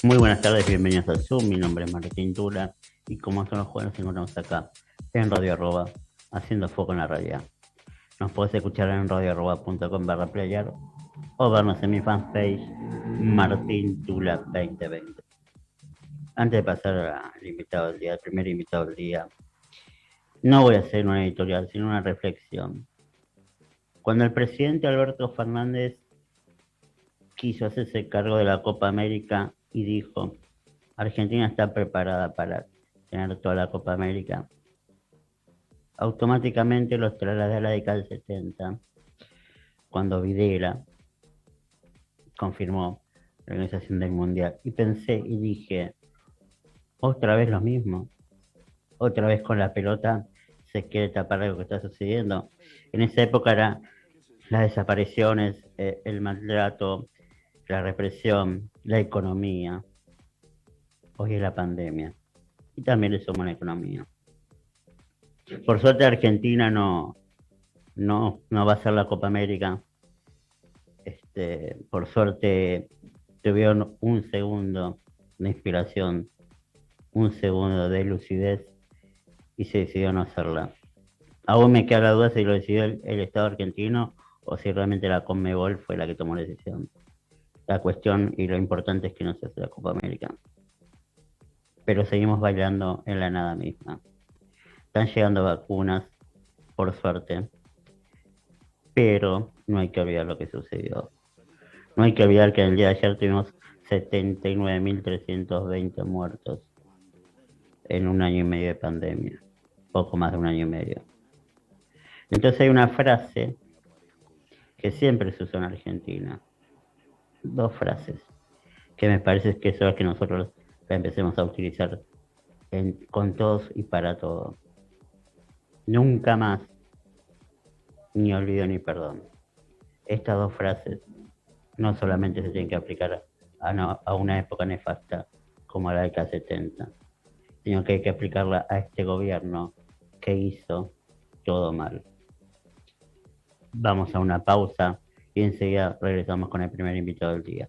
Muy buenas tardes, bienvenidos al Zoom. Mi nombre es Martín Tula y como todos los jueves nos encontramos acá en Radio Arroba, haciendo foco en la realidad. Nos podés escuchar en radioarroba.com/player o vernos en mi fanpage Martín Tula 2020. Antes de pasar al invitado del día, al primer invitado del día, no voy a hacer una editorial, sino una reflexión. Cuando el presidente Alberto Fernández quiso hacerse cargo de la Copa América y dijo: Argentina está preparada para tener toda la Copa América, automáticamente los trasladé a la década del 70, cuando Videla confirmó la organización del Mundial. Y pensé y dije, otra vez lo mismo, otra vez con la pelota se quiere tapar algo que está sucediendo. En esa época eran las desapariciones, el maltrato, la represión, la economía. Hoy es la pandemia. Y también le suma la economía. Por suerte Argentina no va a ser la Copa América. Por suerte tuvieron un segundo de inspiración, un segundo de lucidez y se decidió no hacerla. Aún me queda la duda si lo decidió el Estado argentino o si realmente la Conmebol fue la que tomó la decisión. La cuestión y lo importante es que no se hace la Copa América. Pero seguimos bailando en la nada misma. Están llegando vacunas, por suerte, pero no hay que olvidar lo que sucedió. No hay que olvidar que en el día de ayer tuvimos 79.320 muertos en un año y medio de pandemia, poco más de un año y medio. Entonces hay una frase que siempre se usa en Argentina, dos frases, que me parece que son las que nosotros la empecemos a utilizar con todos y para todos. Nunca más, ni olvido ni perdón. Estas dos frases no solamente se tienen que aplicar a una época nefasta como la década 70, sino que hay que aplicarla a este gobierno que hizo todo mal. Vamos a una pausa y enseguida regresamos con el primer invitado del día.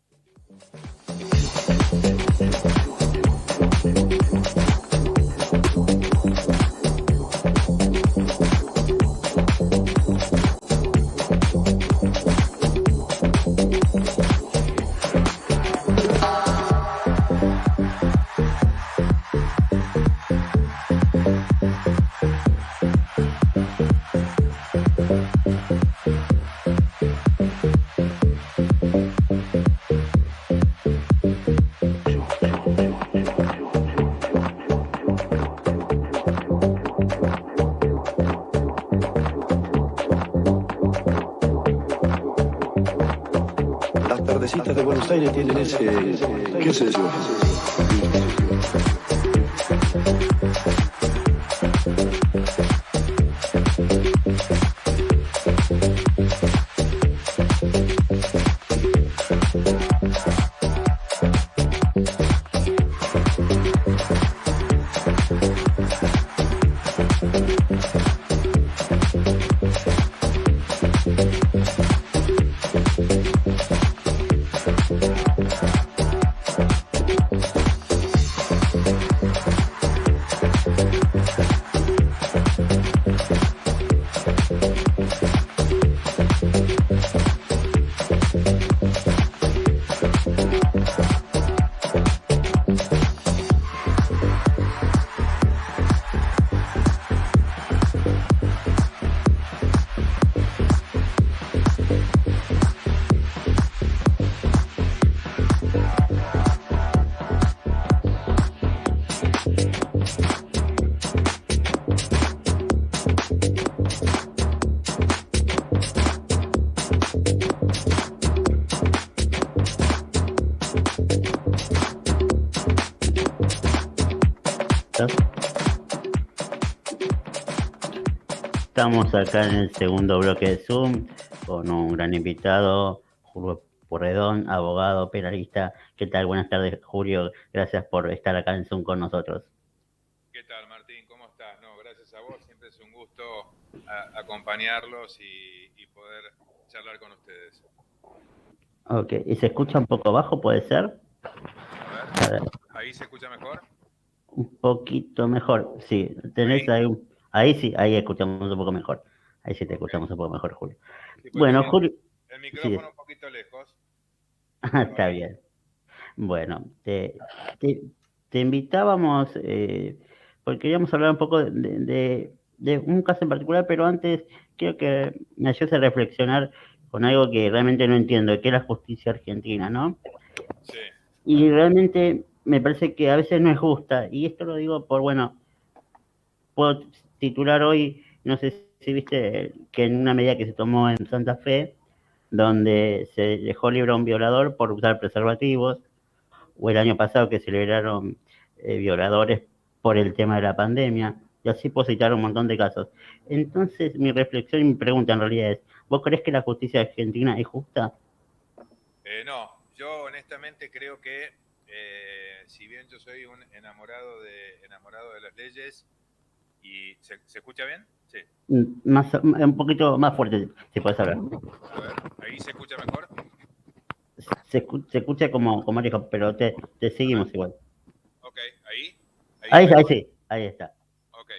Las tardecitas de Buenos Aires tienen ese, qué sé yo. Estamos acá en el segundo bloque de Zoom con un gran invitado, Julio Porredón, abogado, penalista. ¿Qué tal? Buenas tardes, Julio. Gracias por estar acá en Zoom con nosotros. ¿Qué tal, Martín? ¿Cómo estás? No, gracias a vos. Siempre es un gusto acompañarlos y poder charlar con ustedes. Ok, ¿y se escucha un poco bajo, puede ser? A ver. ¿Ahí se escucha mejor? Un poquito mejor, sí. Tenés Ahí. Ahí sí, ahí escuchamos un poco mejor. Ahí sí te escuchamos un poco mejor, Julio. Sí, pues Bueno, tenía Julio, el sí, micrófono un poquito lejos. está bien. Bueno, te- te invitábamos porque queríamos hablar un poco de un caso en particular, pero antes quiero que me ayudes a reflexionar con algo que realmente no entiendo, que es la justicia argentina, ¿no? Sí. Y realmente me parece que a veces no es justa, y esto lo digo por, bueno, puedo titular hoy, no sé si viste que en una medida que se tomó en Santa Fe, donde se dejó libre a un violador por usar preservativos, o el año pasado que celebraron violadores por el tema de la pandemia, y así puedo citar un montón de casos. Entonces, mi reflexión y mi pregunta en realidad es, ¿vos crees que la justicia argentina es justa? No, yo honestamente creo que si bien yo soy un enamorado de las leyes y ¿se escucha bien? Sí. Un poquito más fuerte, si puedes hablar. A ver, ahí se escucha mejor. Se escucha como lejos, pero te A ver, seguimos igual. ok, ahí Ahí, ahí mejor. sí, ahí está. Ok.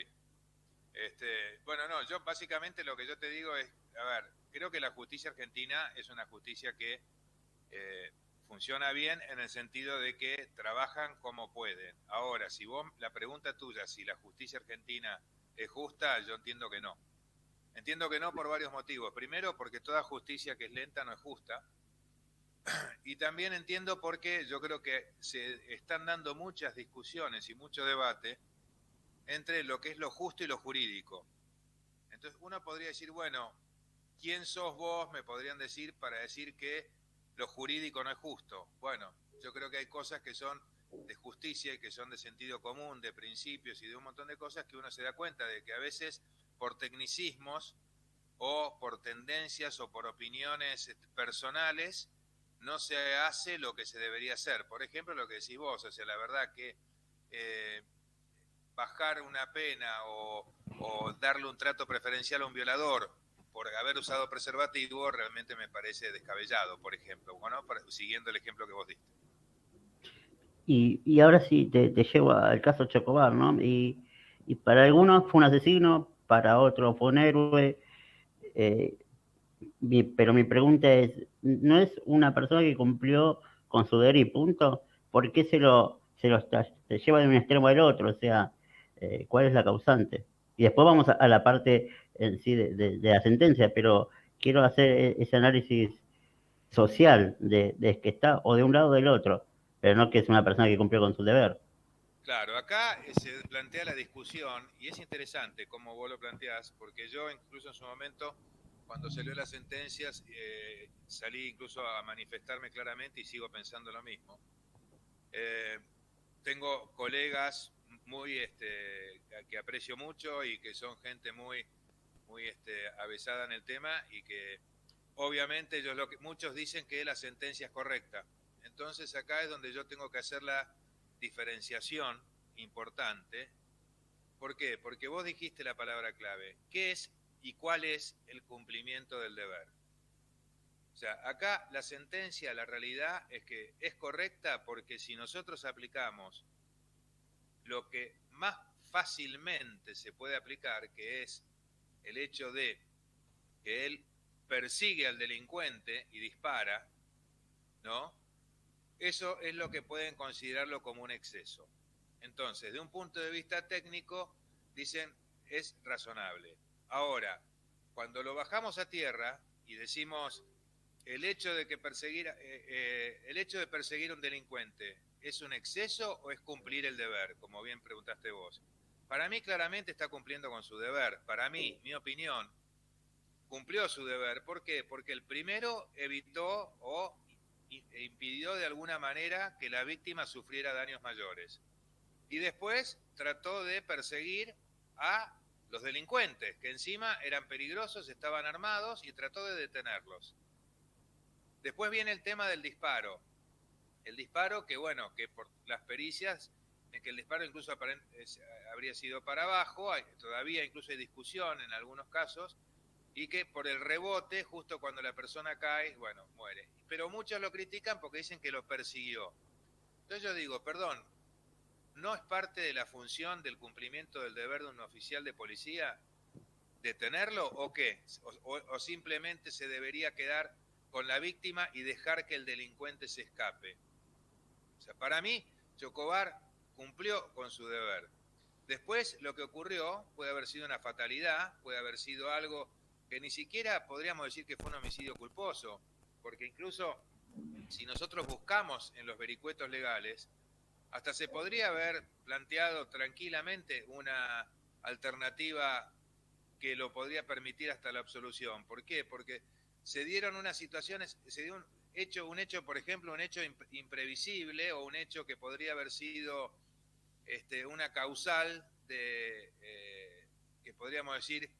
Bueno, no, yo básicamente lo que yo te digo es, a ver, creo que la justicia argentina es una justicia que eh, funciona bien en el sentido de que trabajan como pueden. Ahora, si vos, la pregunta tuya, si la justicia argentina es justa, yo entiendo que no. Entiendo que no por varios motivos. Primero, porque toda justicia que es lenta no es justa. Y también entiendo porque yo creo que se están dando muchas discusiones y mucho debate entre lo que es lo justo y lo jurídico. Entonces uno podría decir, bueno, ¿quién sos vos? Me podrían decir para decir que lo jurídico no es justo. Bueno, yo creo que hay cosas que son de justicia y que son de sentido común, de principios y de un montón de cosas que uno se da cuenta de que a veces por tecnicismos o por tendencias o por opiniones personales no se hace lo que se debería hacer. Por ejemplo, lo que decís vos, o sea, la verdad que bajar una pena o darle un trato preferencial a un violador por haber usado preservativo realmente me parece descabellado, por ejemplo, bueno, siguiendo el ejemplo que vos diste. Y ahora sí te llevo al caso Chocobar, ¿no? Y para algunos fue un asesino, para otros fue un héroe, eh, pero mi pregunta es, ¿no es una persona que cumplió con su deber y punto? ¿Por qué se lleva de un extremo al otro? O sea, ¿cuál es la causante? Y después vamos a la parte en sí de la sentencia, pero quiero hacer ese análisis social de que está o de un lado o del otro, pero no que es una persona que cumplió con su deber. Claro, acá se plantea la discusión y es interesante cómo vos lo planteás, porque yo incluso en su momento, cuando salió las sentencias, salí incluso a manifestarme claramente y sigo pensando lo mismo. Eh, Tengo colegas muy que aprecio mucho y que son gente muy avesada en el tema y que obviamente muchos dicen que la sentencia es correcta. Entonces acá es donde yo tengo que hacer la diferenciación importante. ¿Por qué? Porque vos dijiste la palabra clave. ¿Qué es y cuál es el cumplimiento del deber? O sea, acá la sentencia, la realidad es que es correcta porque si nosotros aplicamos lo que más fácilmente se puede aplicar, que es el hecho de que él persigue al delincuente y dispara, ¿no? Eso es lo que pueden considerarlo como un exceso. Entonces, de un punto de vista técnico, dicen, es razonable. Ahora, cuando lo bajamos a tierra y decimos, el hecho de perseguir a un delincuente, ¿es un exceso o es cumplir el deber? Como bien preguntaste vos. Para mí claramente está cumpliendo con su deber. Para mí, mi opinión, cumplió su deber. ¿Por qué? Porque el primero evitó o impidió de alguna manera que la víctima sufriera daños mayores. Y después trató de perseguir a los delincuentes, que encima eran peligrosos, estaban armados, y trató de detenerlos. Después viene el tema del disparo. El disparo que, bueno, que por las pericias, en que el disparo incluso habría sido para abajo, todavía incluso hay discusión en algunos casos, y que por el rebote, justo cuando la persona cae, bueno, muere. Pero muchos lo critican porque dicen que lo persiguió. Entonces yo digo, perdón, ¿no es parte de la función del cumplimiento del deber de un oficial de policía detenerlo o qué? O simplemente se debería quedar con la víctima y dejar que el delincuente se escape. O sea, para mí, Chocobar cumplió con su deber. Después, lo que ocurrió puede haber sido una fatalidad, puede haber sido algo que ni siquiera podríamos decir que fue un homicidio culposo, porque incluso si nosotros buscamos en los vericuetos legales, hasta se podría haber planteado tranquilamente una alternativa que lo podría permitir hasta la absolución. ¿Por qué? Porque se dieron unas situaciones, se dio un hecho, por ejemplo, un hecho imprevisible o un hecho que podría haber sido una causal que podríamos decir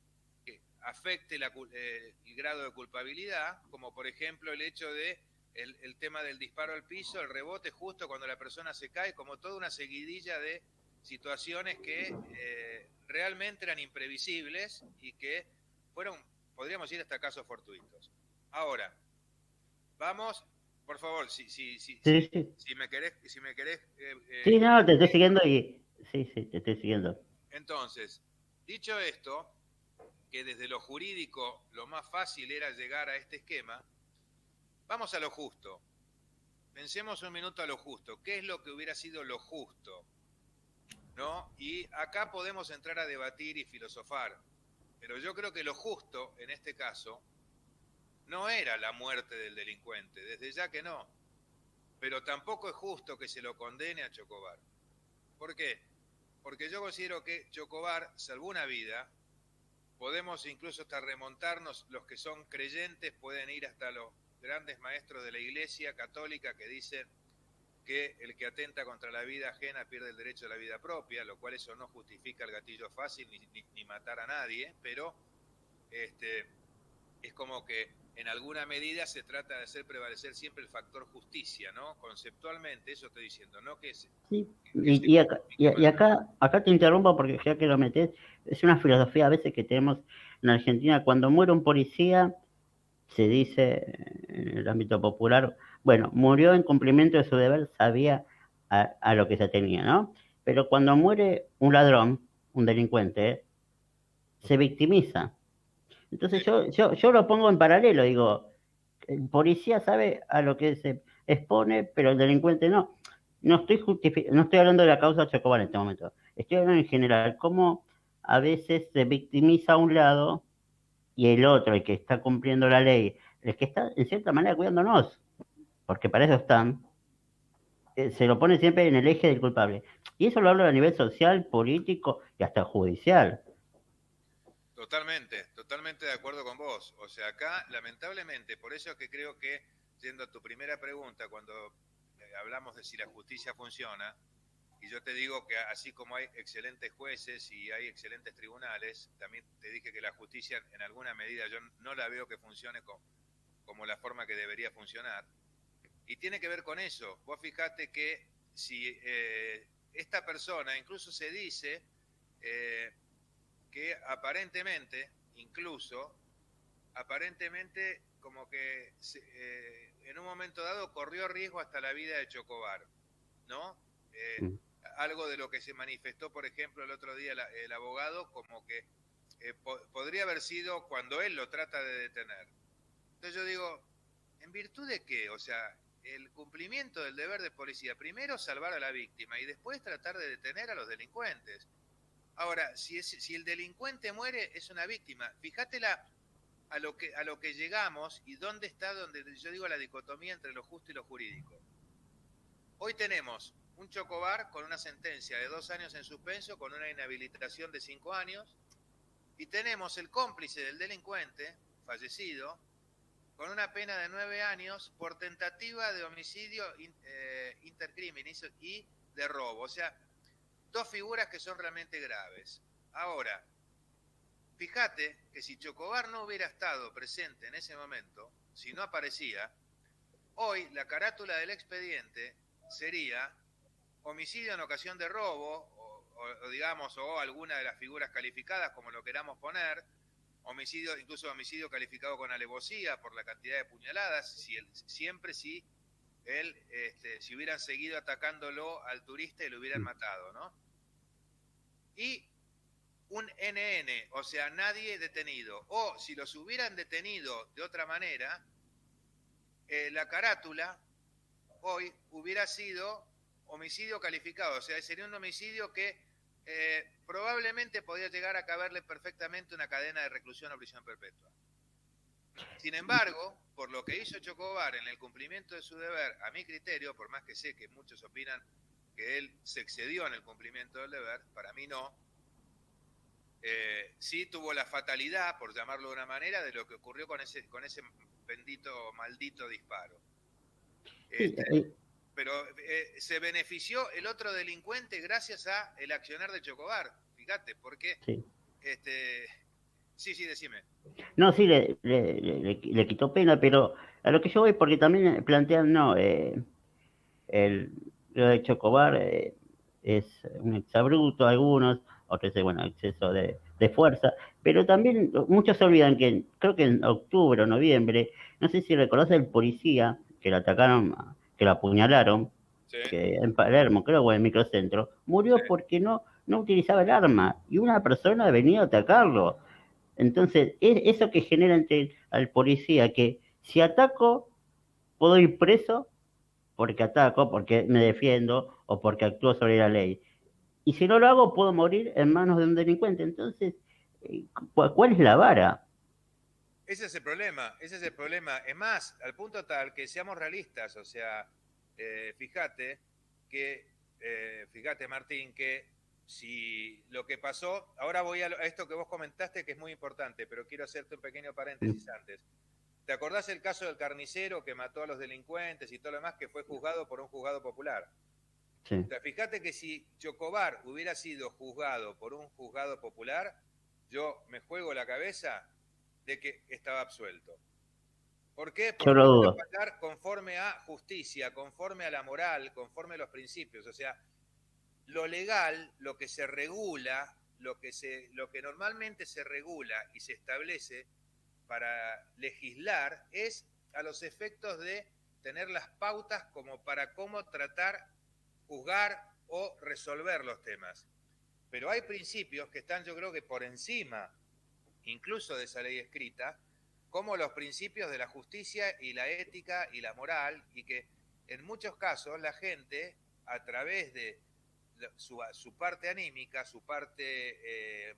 que afecte el grado de culpabilidad, como por ejemplo el hecho de el tema del disparo al piso, el rebote justo cuando la persona se cae, como toda una seguidilla de situaciones que realmente eran imprevisibles y que fueron, podríamos decir, hasta casos fortuitos. Ahora, vamos, por favor, Sí, sí. si me querés... Sí, no, te estoy siguiendo y... Sí, te estoy siguiendo. Entonces, dicho esto, que desde lo jurídico lo más fácil era llegar a este esquema, vamos a lo justo. Pensemos un minuto a lo justo. ¿Qué es lo que hubiera sido lo justo? ¿No? Y acá podemos entrar a debatir y filosofar. Pero yo creo que lo justo, en este caso, no era la muerte del delincuente, desde ya que no. Pero tampoco es justo que se lo condene a Chocobar. ¿Por qué? Porque yo considero que Chocobar salvó una vida. Podemos incluso hasta remontarnos, los que son creyentes pueden ir hasta los grandes maestros de la Iglesia Católica que dicen que el que atenta contra la vida ajena pierde el derecho a la vida propia, lo cual eso no justifica el gatillo fácil ni matar a nadie, pero es como que en alguna medida se trata de hacer prevalecer siempre el factor justicia, ¿no? Conceptualmente, eso estoy diciendo, ¿no? Que es, sí, y acá te interrumpo porque ya que lo metés, es una filosofía a veces que tenemos en Argentina. Cuando muere un policía, se dice en el ámbito popular, bueno, murió en cumplimiento de su deber, sabía a lo que se tenía, ¿no? Pero cuando muere un ladrón, un delincuente, se victimiza. Entonces yo lo pongo en paralelo, digo, el policía sabe a lo que se expone, pero el delincuente no. No estoy hablando de la causa Chocobar en este momento, estoy hablando en general, cómo a veces se victimiza a un lado y el otro, el que está cumpliendo la ley, el que está en cierta manera cuidándonos, porque para eso están, se lo pone siempre en el eje del culpable. Y eso lo hablo a nivel social, político y hasta judicial. Totalmente de acuerdo con vos. O sea, acá, lamentablemente, por eso es que creo que, yendo a tu primera pregunta, cuando hablamos de si la justicia funciona, y yo te digo que así como hay excelentes jueces y hay excelentes tribunales, también te dije que la justicia en alguna medida yo no la veo que funcione como la forma que debería funcionar. Y tiene que ver con eso. Vos fijate que si esta persona, incluso se dice que aparentemente, como que en un momento dado corrió riesgo hasta la vida de Chocobar, ¿no? Algo de lo que se manifestó, por ejemplo, el otro día el abogado, como que podría haber sido cuando él lo trata de detener. Entonces yo digo, ¿en virtud de qué? O sea, el cumplimiento del deber de policía, primero salvar a la víctima y después tratar de detener a los delincuentes. Ahora, si el delincuente muere, es una víctima. Fíjate a lo que llegamos y dónde está donde yo digo la dicotomía entre lo justo y lo jurídico. Hoy tenemos un Chocobar con una sentencia de 2 años en suspenso, con una inhabilitación de 5 años, y tenemos el cómplice del delincuente, fallecido, con una pena de 9 años por tentativa de homicidio intercriminis y de robo. O sea, 2 figuras que son realmente graves. Ahora, fíjate que si Chocobar no hubiera estado presente en ese momento, si no aparecía, hoy la carátula del expediente sería homicidio en ocasión de robo, o alguna de las figuras calificadas, como lo queramos poner, homicidio, incluso homicidio calificado con alevosía por la cantidad de puñaladas, siempre si él, si hubieran seguido atacándolo al turista y lo hubieran matado, ¿no? Y un NN, o sea, nadie detenido. O si los hubieran detenido de otra manera, la carátula hoy hubiera sido homicidio calificado, o sea, sería un homicidio que probablemente podría llegar a caberle perfectamente una cadena de reclusión o prisión perpetua. Sin embargo, por lo que hizo Chocobar en el cumplimiento de su deber, a mi criterio, por más que sé que muchos opinan que él se excedió en el cumplimiento del deber, para mí no, sí tuvo la fatalidad, por llamarlo de una manera, de lo que ocurrió con ese bendito, maldito disparo. Sí, Pero se benefició el otro delincuente gracias a el accionar de Chocobar, fíjate, porque sí. Sí, decime. No, sí, le quitó pena, pero a lo que yo voy, porque también plantean, no, lo de Chocobar es un exabrupto algunos, otros dicen, bueno, exceso de fuerza, pero también muchos se olvidan que creo que en octubre o noviembre, no sé si recordás el policía que lo atacaron, que lo apuñalaron, Sí, que en Palermo, creo, o en el microcentro, sí. murió porque no utilizaba el arma y una persona venía a atacarlo. Entonces, es eso que genera al policía, que si ataco, puedo ir preso porque ataco, porque me defiendo o porque actúo sobre la ley. Y si no lo hago, puedo morir en manos de un delincuente. Entonces, ¿cuál es la vara? Ese es el problema, ese es el problema. Es más, al punto tal que seamos realistas, o sea, fíjate fíjate Martín, que si lo que pasó, ahora voy a esto que vos comentaste que es muy importante, pero quiero hacerte un pequeño paréntesis antes. ¿Te acordás el caso del carnicero que mató a los delincuentes y todo lo demás que fue juzgado por un juzgado popular? Sí. O sea, fíjate que si Chocobar hubiera sido juzgado por un juzgado popular, yo me juego la cabeza de que estaba absuelto. ¿Por qué? Yo Porque lo iban a dudo. fallar conforme a justicia, conforme a la moral, conforme a los principios. O sea, lo legal, lo que se regula, lo que normalmente se regula y se establece para legislar es a los efectos de tener las pautas como para cómo tratar, juzgar o resolver los temas. Pero hay principios que están, yo creo que por encima incluso de esa ley escrita, como los principios de la justicia y la ética y la moral, y que en muchos casos la gente, a través de su parte anímica, su parte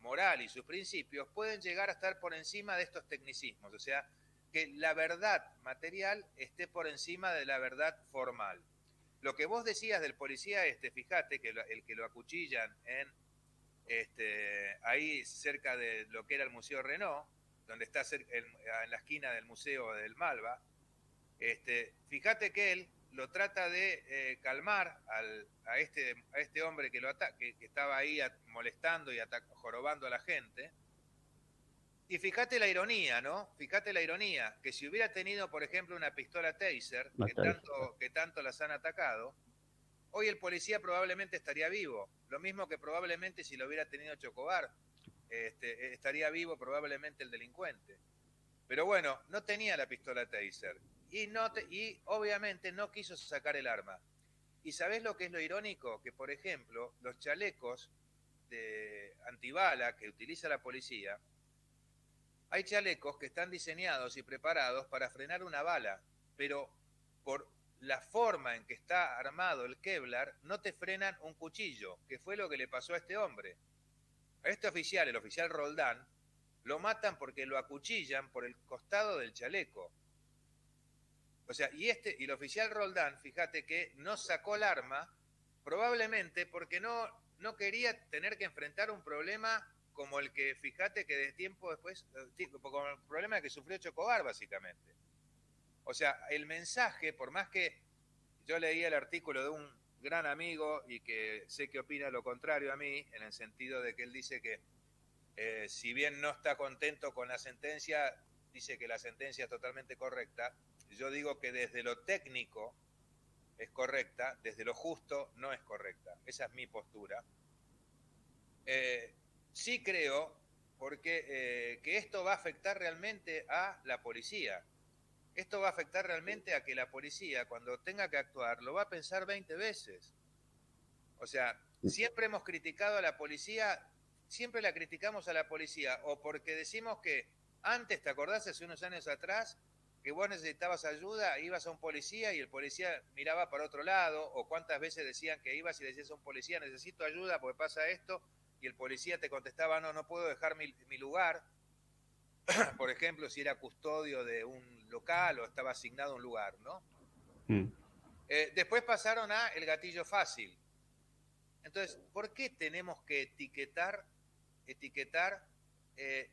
moral y sus principios, pueden llegar a estar por encima de estos tecnicismos, o sea, que la verdad material esté por encima de la verdad formal. Lo que vos decías del policía fíjate que el que lo acuchillan ahí cerca de lo que era el Museo Renault, donde está en la esquina del Museo del Malva, fíjate que él lo trata de calmar a este hombre que estaba ahí molestando y jorobando a la gente. Y fíjate la ironía, ¿no? Fíjate la ironía, que si hubiera tenido, por ejemplo, una pistola Taser, que tanto las han atacado, hoy el policía probablemente estaría vivo. Lo mismo que probablemente si lo hubiera tenido Chocobar, estaría vivo probablemente el delincuente. Pero bueno, no tenía la pistola Taser. Y obviamente no quiso sacar el arma. ¿Y sabés lo que es lo irónico? Que, por ejemplo, los chalecos de antibala que utiliza la policía, hay chalecos que están diseñados y preparados para frenar una bala, pero por la forma en que está armado el Kevlar, no te frenan un cuchillo, que fue lo que le pasó a este hombre. A este oficial, el oficial Roldán, lo matan porque lo acuchillan por el costado del chaleco. O sea, y el oficial Roldán, fíjate que no sacó el arma, probablemente porque no quería tener que enfrentar un problema como el que, fíjate que de tiempo después, como el problema que sufrió Chocobar, básicamente. O sea, el mensaje, por más que yo leí el artículo de un gran amigo y que sé que opina lo contrario a mí, en el sentido de que él dice que si bien no está contento con la sentencia, dice que la sentencia es totalmente correcta. Yo digo que desde lo técnico es correcta, desde lo justo no es correcta. Esa es mi postura. Sí creo que esto va a afectar realmente a la policía. esto va a afectar realmente a que la policía, cuando tenga que actuar, lo va a pensar 20 veces. O sea, siempre hemos criticado a la policía, siempre la criticamos a la policía, o porque decimos que antes, ¿te acordás? Hace unos años atrás, que vos necesitabas ayuda, ibas a un policía y el policía miraba para otro lado, o cuántas veces decían que ibas y decías a un policía, necesito ayuda porque pasa esto, y el policía te contestaba, no, no puedo dejar mi lugar. Por ejemplo, si era custodio de un local o estaba asignado a un lugar, ¿no? Después pasaron a el gatillo fácil. Entonces, ¿por qué tenemos que etiquetar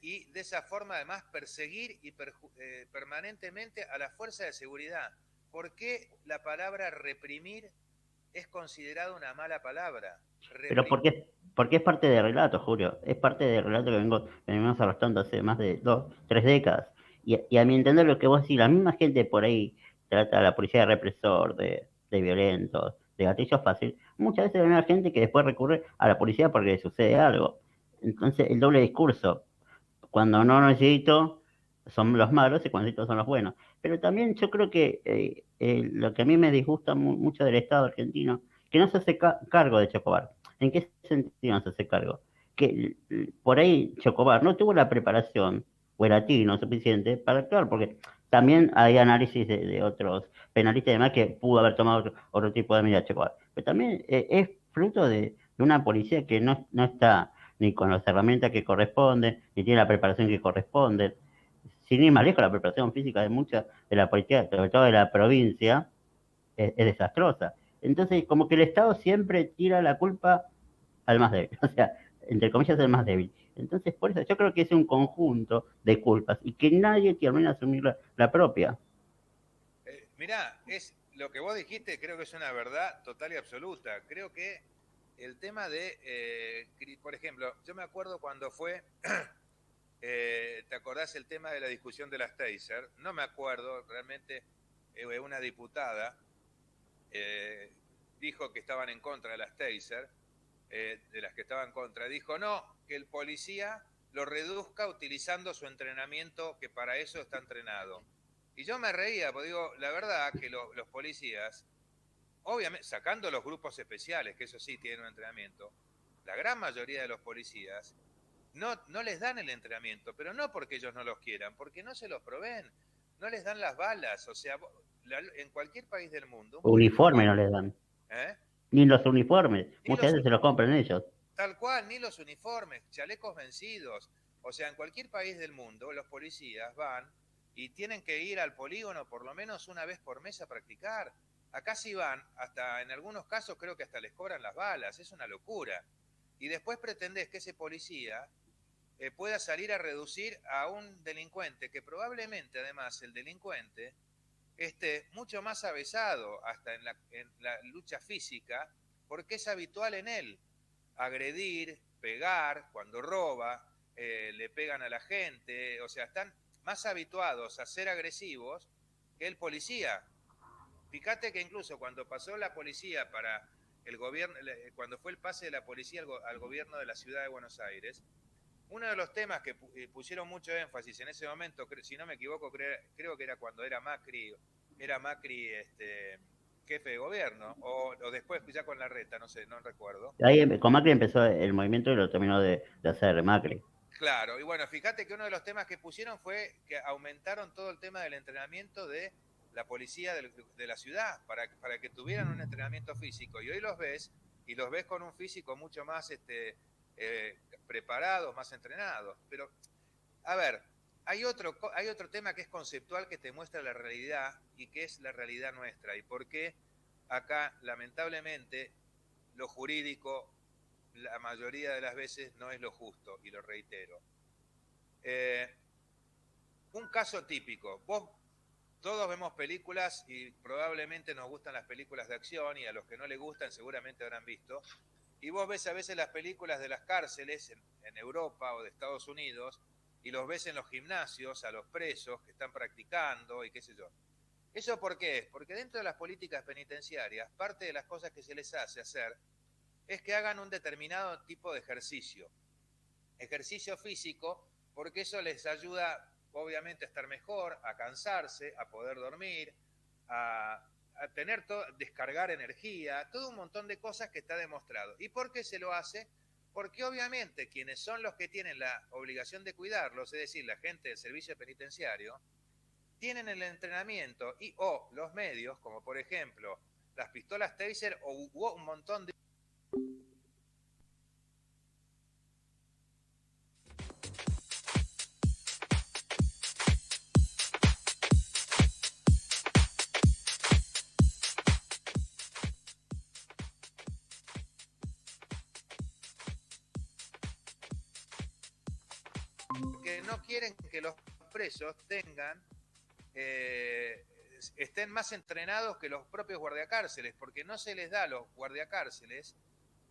y de esa forma además perseguir y permanentemente a la fuerza de seguridad? ¿Por qué la palabra reprimir es considerada una mala palabra? Pero porque es parte del relato, Julio. Es parte del relato que venimos arrastrando hace más de 2, 3 décadas. Y a mi entender lo que vos decís, la misma gente por ahí trata a la policía de represor, de violentos, de gatillos fácil. Muchas veces hay una gente que después recurre a la policía porque le sucede algo. Entonces, el doble discurso. Cuando no necesito, son los malos y cuando necesito son los buenos. Pero también yo creo que lo que a mí me disgusta mucho del Estado argentino, que no se hace cargo de Chocobar. ¿En qué sentido no se hace cargo? Que por ahí Chocobar no tuvo la preparación o el latino suficiente para actuar, porque también hay análisis de otros penalistas y demás que pudo haber tomado otro tipo de medida Chocobar. Pero también es fruto de una policía que no está ni con las herramientas que corresponden, ni tiene la preparación que corresponde. Sin ir más lejos, la preparación física de mucha de la policía, sobre todo de la provincia, es desastrosa. Entonces, como que el Estado siempre tira la culpa al más débil, o sea, entre comillas, el más débil. Entonces, por eso yo creo que es un conjunto de culpas y que nadie termina de asumir la propia. Mirá, es lo que vos dijiste, creo que es una verdad total y absoluta. Creo que el tema de, por ejemplo, yo me acuerdo cuando fue, ¿te acordás el tema de la discusión de las taser? No me acuerdo, realmente una diputada dijo que estaban en contra de las taser, de las que estaban en contra, dijo no, que el policía lo reduzca utilizando su entrenamiento, que para eso está entrenado. Y yo me reía, porque digo, la verdad que los policías, obviamente, sacando los grupos especiales, que eso sí tienen un entrenamiento, la gran mayoría de los policías no les dan el entrenamiento, pero no porque ellos no los quieran, porque no se los proveen, no les dan las balas, o sea, en cualquier país del mundo. Uniforme no les dan. Ni los uniformes, muchas veces se los compran ellos. Tal cual, ni los uniformes, chalecos vencidos. O sea, en cualquier país del mundo, los policías van y tienen que ir al polígono por lo menos una vez por mes a practicar. Acá sí van, hasta en algunos casos creo que hasta les cobran las balas, es una locura. Y después pretendés que ese policía pueda salir a reducir a un delincuente, que probablemente además el delincuente esté mucho más avesado hasta en la lucha física, porque es habitual en él agredir, pegar, cuando roba, le pegan a la gente, o sea, están más habituados a ser agresivos que el policía. Fíjate que incluso cuando pasó la policía para el gobierno, cuando fue el pase de la policía al gobierno de la ciudad de Buenos Aires, uno de los temas que pusieron mucho énfasis en ese momento, si no me equivoco, creo que era cuando era Macri jefe de gobierno, o después ya con Larreta, no sé, no recuerdo. Ahí con Macri empezó el movimiento y lo terminó de hacer Macri. Claro, y bueno, fíjate que uno de los temas que pusieron fue que aumentaron todo el tema del entrenamiento de la policía de la ciudad, para que tuvieran un entrenamiento físico, y hoy los ves con un físico mucho más preparados, más entrenados. Pero, a ver, hay otro tema que es conceptual, que te muestra la realidad y que es la realidad nuestra, y por qué acá, lamentablemente, lo jurídico la mayoría de las veces no es lo justo, y lo reitero. Un caso típico, todos vemos películas y probablemente nos gustan las películas de acción, y a los que no les gustan seguramente habrán visto, y vos ves a veces las películas de las cárceles en Europa o de Estados Unidos, y los ves en los gimnasios a los presos que están practicando y qué sé yo. ¿Eso por qué es? Porque dentro de las políticas penitenciarias, parte de las cosas que se les hace hacer es que hagan un determinado tipo de ejercicio físico, porque eso les ayuda obviamente a estar mejor, a cansarse, a poder dormir, a tener todo, descargar energía, todo un montón de cosas que está demostrado. ¿Y por qué se lo hace? Porque obviamente quienes son los que tienen la obligación de cuidarlos, es decir, la gente del servicio penitenciario, tienen el entrenamiento y o los medios, como por ejemplo las pistolas Taser o hubo un montón de... que no quieren que los presos tengan estén más entrenados que los propios guardiacárceles, porque no se les da a los guardiacárceles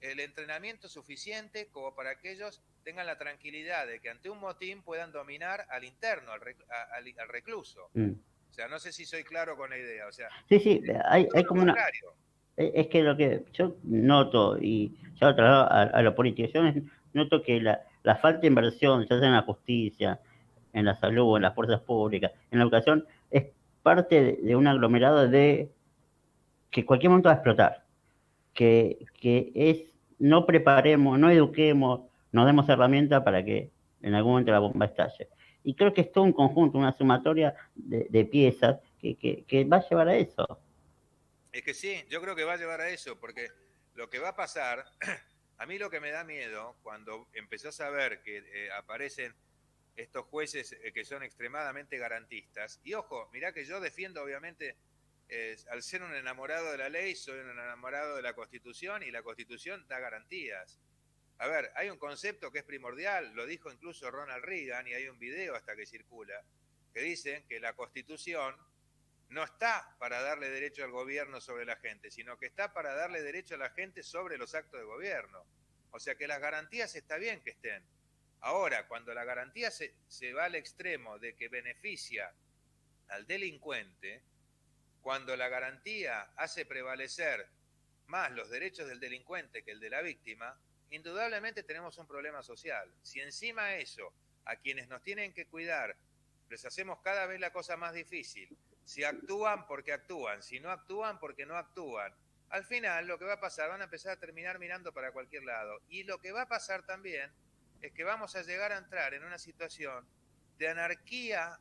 el entrenamiento suficiente como para que ellos tengan la tranquilidad de que ante un motín puedan dominar al interno, al recluso. O sea, no sé si soy claro con la idea. O sea, sí, hay como una... Es que lo que yo noto, y ya lo traslado a la politización, noto que la falta de inversión, ya sea en la justicia, en la salud, en las fuerzas públicas, en la educación, es parte de un aglomerado de que cualquier momento va a explotar. Que es, no preparemos, no eduquemos, nos demos herramientas para que en algún momento la bomba estalle. Y creo que es todo un conjunto, una sumatoria de piezas que va a llevar a eso. Es que sí, yo creo que va a llevar a eso, porque lo que va a pasar, a mí lo que me da miedo, cuando empezás a ver que aparecen estos jueces que son extremadamente garantistas, y ojo, mirá que yo defiendo obviamente, al ser un enamorado de la ley, soy un enamorado de la Constitución, y la Constitución da garantías. A ver, hay un concepto que es primordial, lo dijo incluso Ronald Reagan, y hay un video hasta que circula, que dicen que la Constitución no está para darle derecho al gobierno sobre la gente, sino que está para darle derecho a la gente sobre los actos de gobierno. O sea que las garantías está bien que estén. Ahora, cuando la garantía se va al extremo de que beneficia al delincuente, cuando la garantía hace prevalecer más los derechos del delincuente que el de la víctima, indudablemente tenemos un problema social. Si encima de eso, a quienes nos tienen que cuidar, les hacemos cada vez la cosa más difícil, si actúan porque actúan, si no actúan porque no actúan, al final lo que va a pasar, van a empezar a terminar mirando para cualquier lado. Y lo que va a pasar también es que vamos a llegar a entrar en una situación de anarquía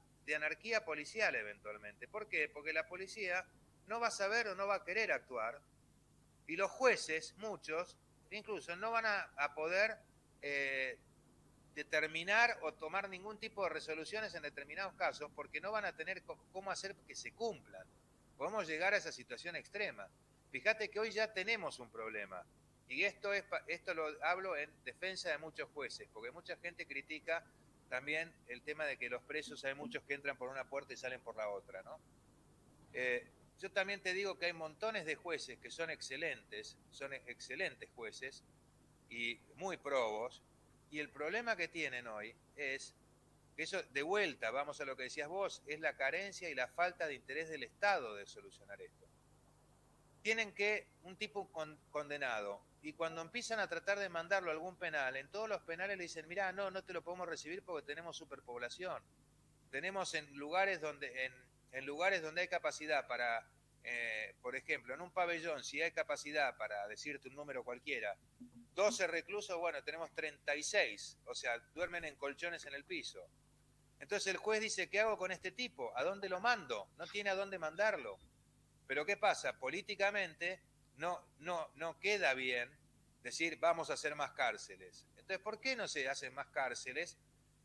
policial eventualmente. ¿Por qué? Porque la policía no va a saber o no va a querer actuar, y los jueces, muchos, incluso no van a poder determinar o tomar ningún tipo de resoluciones en determinados casos, porque no van a tener cómo hacer que se cumplan. Podemos llegar a esa situación extrema. Fíjate que hoy ya tenemos un problema, y esto lo hablo en defensa de muchos jueces, porque mucha gente critica también el tema de que los presos hay muchos que entran por una puerta y salen por la otra, ¿no? Yo también te digo que hay montones de jueces que son excelentes jueces y muy probos, y el problema que tienen hoy es que eso, de vuelta, vamos a lo que decías vos, es la carencia y la falta de interés del Estado de solucionar esto. Tienen que un tipo condenado, y cuando empiezan a tratar de mandarlo a algún penal, en todos los penales le dicen, mirá, no te lo podemos recibir porque tenemos superpoblación. Tenemos en lugares donde hay capacidad para, por ejemplo, en un pabellón, si hay capacidad para decirte un número cualquiera, 12 reclusos, bueno, tenemos 36, o sea, duermen en colchones en el piso. Entonces el juez dice, ¿qué hago con este tipo? ¿A dónde lo mando? No tiene a dónde mandarlo. Pero ¿qué pasa? Políticamente no queda bien decir vamos a hacer más cárceles. Entonces, ¿por qué no se hacen más cárceles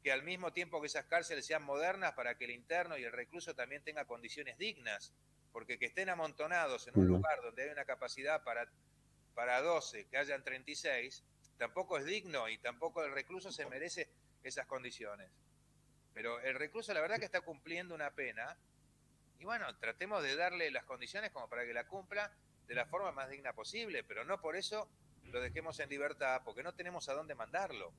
que al mismo tiempo que esas cárceles sean modernas para que el interno y el recluso también tengan condiciones dignas? Porque que estén amontonados en un lugar donde hay una capacidad para 12, que hayan 36, tampoco es digno, y tampoco el recluso se merece esas condiciones. Pero el recluso la verdad que está cumpliendo una pena, y bueno, tratemos de darle las condiciones como para que la cumpla de la forma más digna posible, pero no por eso lo dejemos en libertad, porque no tenemos a dónde mandarlo.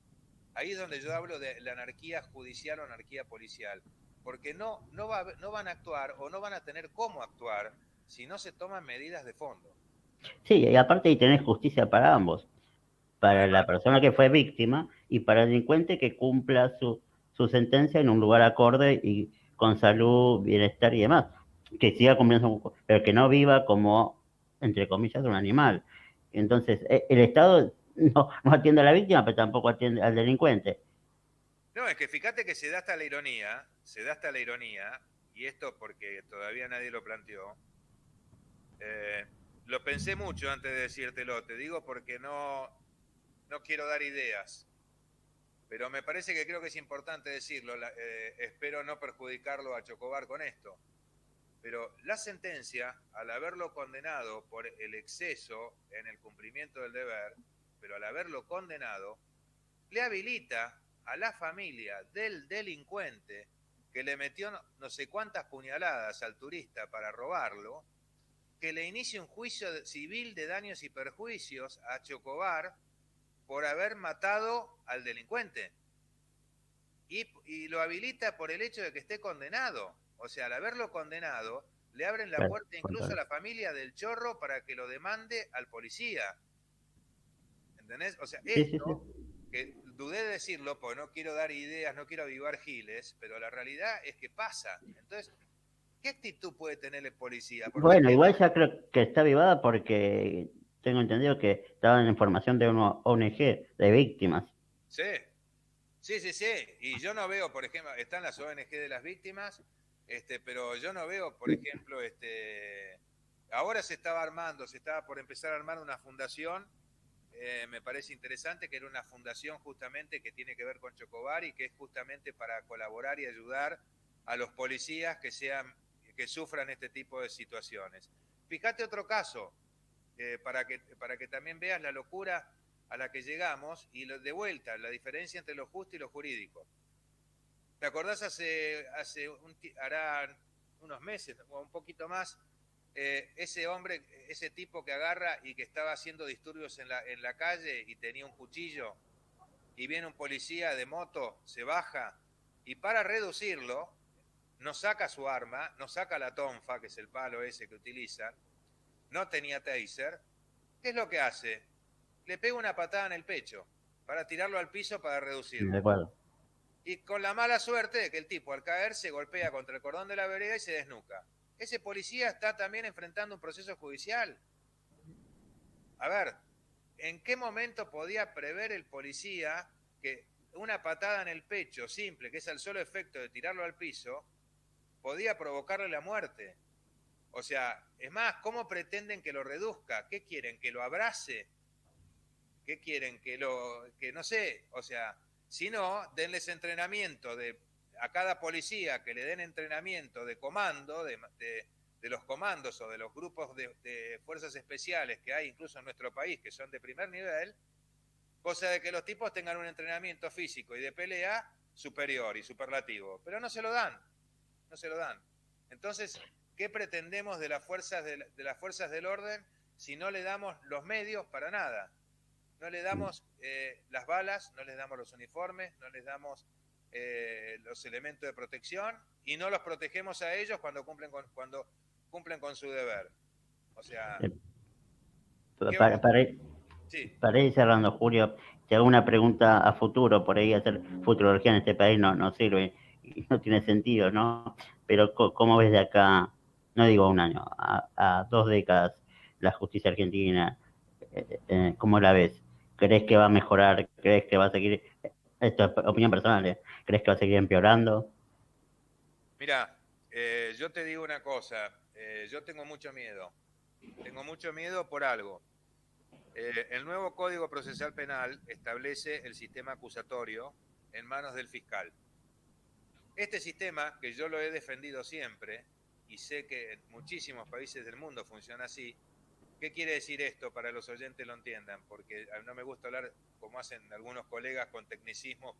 Ahí es donde yo hablo de la anarquía judicial o anarquía policial, porque no van a actuar o no van a tener cómo actuar si no se toman medidas de fondo. Sí, y aparte de tener justicia para ambos, para la persona que fue víctima y para el delincuente que cumpla su sentencia en un lugar acorde y con salud, bienestar y demás. Que siga cumpliendo, pero que no viva como, entre comillas, un animal. Entonces, el Estado no atiende a la víctima, pero tampoco atiende al delincuente. No, es que fíjate que se da hasta la ironía, y esto porque todavía nadie lo planteó. Lo pensé mucho antes de decírtelo, te digo porque no quiero dar ideas, pero me parece que creo que es importante decirlo, espero no perjudicarlo a Chocobar con esto, pero la sentencia, al haberlo condenado por el exceso en el cumplimiento del deber, pero al haberlo condenado, le habilita a la familia del delincuente que le metió no sé cuántas puñaladas al turista para robarlo, que le inicie un juicio civil de daños y perjuicios a Chocobar por haber matado al delincuente. Y lo habilita por el hecho de que esté condenado. O sea, al haberlo condenado, le abren la puerta incluso a la familia del chorro para que lo demande al policía. ¿Entendés? O sea, esto, que dudé de decirlo, porque no quiero dar ideas, no quiero avivar giles, pero la realidad es que pasa. Entonces, ¿qué actitud puede tener el policía? Porque bueno, igual ya creo que está avivada porque tengo entendido que estaba en información de una ONG de víctimas. Sí, sí. Y yo no veo, por ejemplo, están las ONG de las víctimas, pero yo no veo, por ejemplo, ahora se estaba por empezar a armar una fundación, me parece interesante, que era una fundación justamente que tiene que ver con Chocobar y que es justamente para colaborar y ayudar a los policías que sufran este tipo de situaciones. Fíjate otro caso, para que también veas la locura a la que llegamos y de vuelta, la diferencia entre lo justo y lo jurídico. ¿Te acordás hará unos meses o un poquito más, ese hombre, ese tipo que agarra y que estaba haciendo disturbios en la calle y tenía un cuchillo y viene un policía de moto, se baja y para reducirlo no saca su arma, no saca la tonfa, que es el palo ese que utilizan, no tenía taser? ¿Qué es lo que hace? Le pega una patada en el pecho para tirarlo al piso para reducirlo. De acuerdo. Y con la mala suerte de que el tipo al caer se golpea contra el cordón de la vereda y se desnuca. Ese policía está también enfrentando un proceso judicial. A ver, ¿en qué momento podía prever el policía que una patada en el pecho simple, que es el solo efecto de tirarlo al piso, podía provocarle la muerte? O sea, es más, ¿cómo pretenden que lo reduzca? ¿Qué quieren? ¿Que lo abrace? ¿Qué quieren? Que no sé, o sea, si no, denles entrenamiento a cada policía, que le den entrenamiento de comando, de los comandos o de los grupos de fuerzas especiales que hay incluso en nuestro país, que son de primer nivel, cosa de que los tipos tengan un entrenamiento físico y de pelea superior y superlativo, pero no se lo dan. Entonces, ¿qué pretendemos de las fuerzas del orden si no le damos los medios para nada? No le damos las balas, no les damos los uniformes, no les damos los elementos de protección y no los protegemos a ellos cuando cumplen con su deber. O sea, para ir cerrando, Julio, te hago una pregunta a futuro. Por ahí hacer futurología en este país no sirve y no tiene sentido, ¿no? Pero ¿cómo ves de acá, no digo un año, a 2 décadas, la justicia argentina? ¿Cómo la ves? ¿Crees que va a mejorar? ¿Crees que va a seguir? Esto es opinión personal, ¿eh? ¿Crees que va a seguir empeorando? Mira, yo te digo una cosa, yo tengo mucho miedo. Tengo mucho miedo por algo. El nuevo Código Procesal Penal establece el sistema acusatorio en manos del fiscal. Este sistema, que yo lo he defendido siempre, y sé que en muchísimos países del mundo funciona así. ¿Qué quiere decir esto para los oyentes lo entiendan? Porque no me gusta hablar como hacen algunos colegas con tecnicismos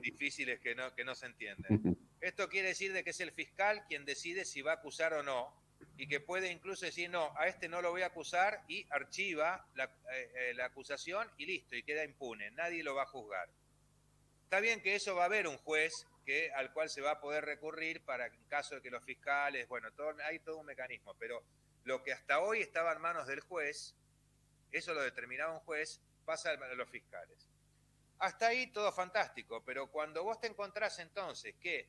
difíciles que no se entienden. Esto quiere decir de que es el fiscal quien decide si va a acusar o no, y que puede incluso decir, no, a este no lo voy a acusar, y archiva la acusación y listo, y queda impune, nadie lo va a juzgar. Está bien que eso va a haber un juez al cual se va a poder recurrir para en caso de que los fiscales, bueno, hay todo un mecanismo, pero lo que hasta hoy estaba en manos del juez, eso lo determinaba un juez, pasa a los fiscales. hasta ahí todo fantástico, pero cuando vos te encontrás entonces que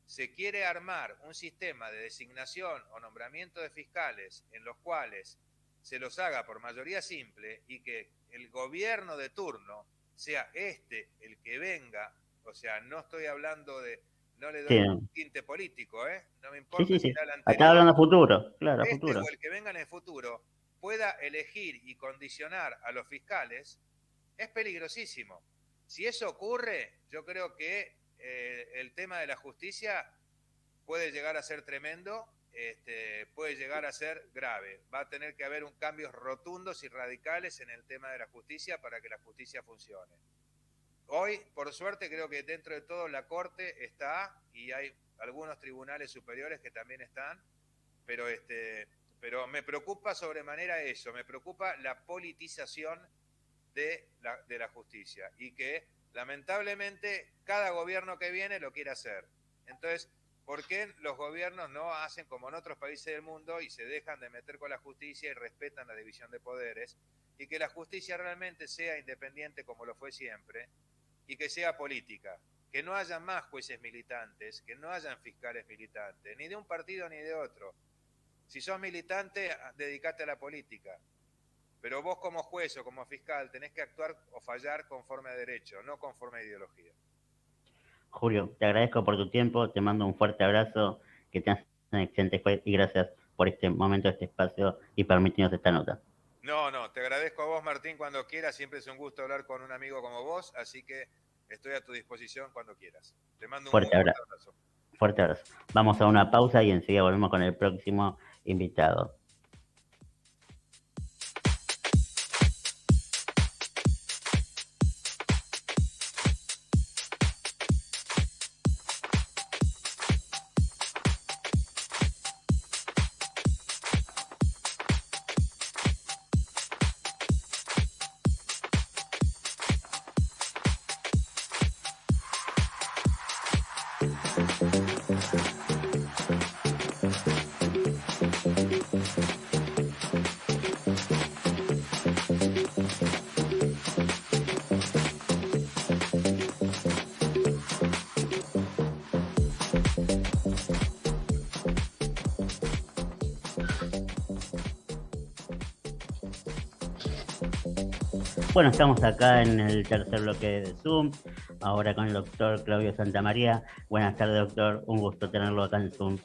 se quiere armar un sistema de designación o nombramiento de fiscales en los cuales se los haga por mayoría simple y que el gobierno de turno sea el que venga, o sea, no estoy hablando de, no le doy un tinte político, no me importa si era el anterior. Acá hablando futuro, claro, futuro. O el que venga en el futuro pueda elegir y condicionar a los fiscales, es peligrosísimo. Si eso ocurre, yo creo que el tema de la justicia puede llegar a ser tremendo, puede llegar a ser grave. Va a tener que haber cambios rotundos y radicales en el tema de la justicia para que la justicia funcione. Hoy, por suerte, creo que dentro de todo la Corte está, y hay algunos tribunales superiores que también están, pero me preocupa sobremanera eso, me preocupa la politización de la justicia, y que lamentablemente cada gobierno que viene lo quiere hacer. Entonces, ¿por qué los gobiernos no hacen como en otros países del mundo y se dejan de meter con la justicia y respetan la división de poderes, y que la justicia realmente sea independiente como lo fue siempre, y que sea política, que no haya más jueces militantes, que no hayan fiscales militantes, ni de un partido ni de otro? Si sos militante, dedicate a la política, pero vos como juez o como fiscal tenés que actuar o fallar conforme a derecho, no conforme a ideología. Julio, te agradezco por tu tiempo, te mando un fuerte abrazo, que tengas un excelente jueves y gracias por este momento, este espacio y permitirnos esta nota. No, te agradezco a vos, Martín, cuando quieras. Siempre es un gusto hablar con un amigo como vos, así que estoy a tu disposición cuando quieras. Te mando un fuerte abrazo. Fuerte abrazo. Vamos a una pausa y enseguida volvemos con el próximo invitado. Bueno, estamos acá en el tercer bloque de Zoom, ahora con el doctor Claudio Santamaría. Buenas tardes, doctor, un gusto tenerlo acá en Zoom.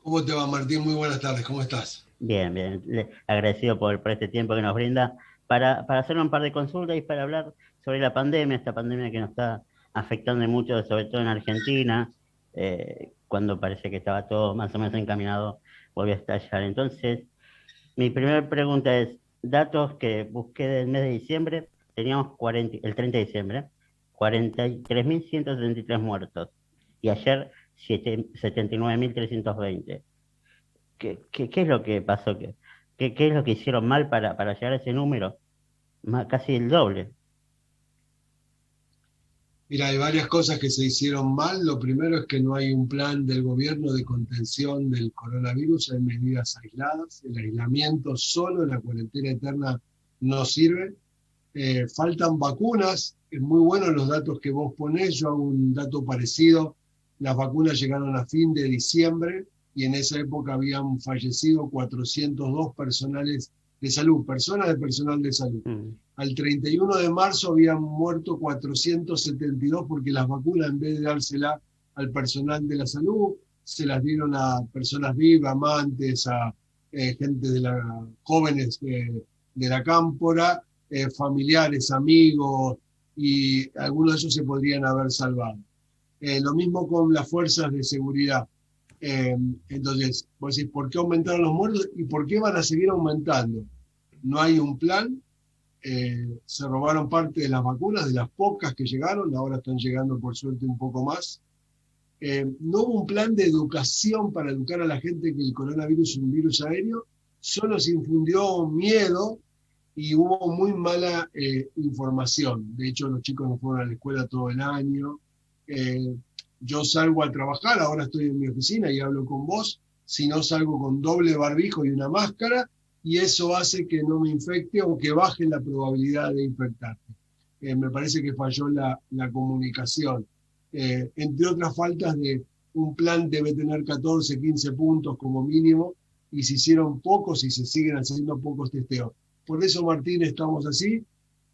¿Cómo te va, Martín? Muy buenas tardes, ¿cómo estás? Bien, agradecido por este tiempo que nos brinda para hacer un par de consultas y para hablar sobre la pandemia, esta pandemia que nos está afectando mucho, sobre todo en Argentina, cuando parece que estaba todo más o menos encaminado, volvió a estallar. Entonces, mi primera pregunta es, datos que busqué del mes de diciembre, teníamos el 30 de diciembre, 43.173 muertos, y ayer 79.320. ¿Qué es lo que pasó? ¿Qué es lo que hicieron mal para llegar a ese número? Casi el doble. Mira, hay varias cosas que se hicieron mal. Lo primero es que no hay un plan del gobierno de contención del coronavirus, hay medidas aisladas. El aislamiento solo, la cuarentena eterna, no sirve. Faltan vacunas. Es muy bueno los datos que vos ponés. Yo hago un dato parecido. Las vacunas llegaron a fin de diciembre y en esa época habían fallecido 402 personas de personal de salud. Al 31 de marzo habían muerto 472 porque las vacunas, en vez de dársela al personal de la salud, se las dieron a personas vivas, amantes, a gente jóvenes de la cámpora, familiares, amigos, y algunos de ellos se podrían haber salvado. Lo mismo con las fuerzas de seguridad. Entonces, vos decís, ¿por qué aumentaron los muertos y por qué van a seguir aumentando? No hay un plan. Se robaron parte de las vacunas, de las pocas que llegaron, ahora están llegando por suerte un poco más. No hubo un plan de educación para educar a la gente que el coronavirus es un virus aéreo, solo se infundió miedo y hubo muy mala información. De hecho, los chicos no fueron a la escuela todo el año. Yo salgo a trabajar, ahora estoy en mi oficina y hablo con vos, si no salgo con doble barbijo y una máscara, y eso hace que no me infecte o que baje la probabilidad de infectarte. me parece que falló la comunicación. Entre otras faltas de un plan debe tener 14, 15 puntos como mínimo, y se hicieron pocos y se siguen haciendo pocos testeos. Por eso, Martín, estamos así,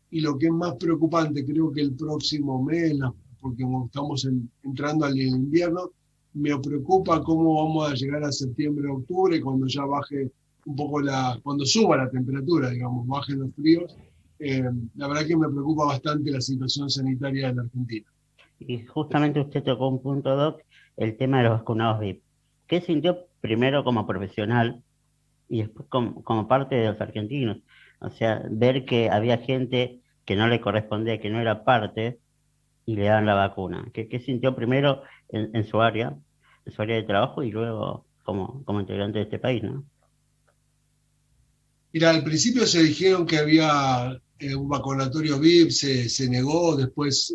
y lo que es más preocupante, creo que el próximo mes, porque estamos entrando al invierno, me preocupa cómo vamos a llegar a septiembre, octubre, cuando ya baje un poco cuando suba la temperatura, digamos, bajen los fríos. La verdad que me preocupa bastante la situación sanitaria de la Argentina. Y justamente usted tocó un punto, Doc, el tema de los vacunados VIP. ¿Qué sintió primero como profesional y después como parte de los argentinos? O sea, ver que había gente que no le correspondía, que no era parte, y le dan la vacuna. ¿Qué sintió primero en su área de trabajo y luego como integrante de este país, ¿no? Mira, al principio se dijeron que había un vacunatorio VIP, se negó, después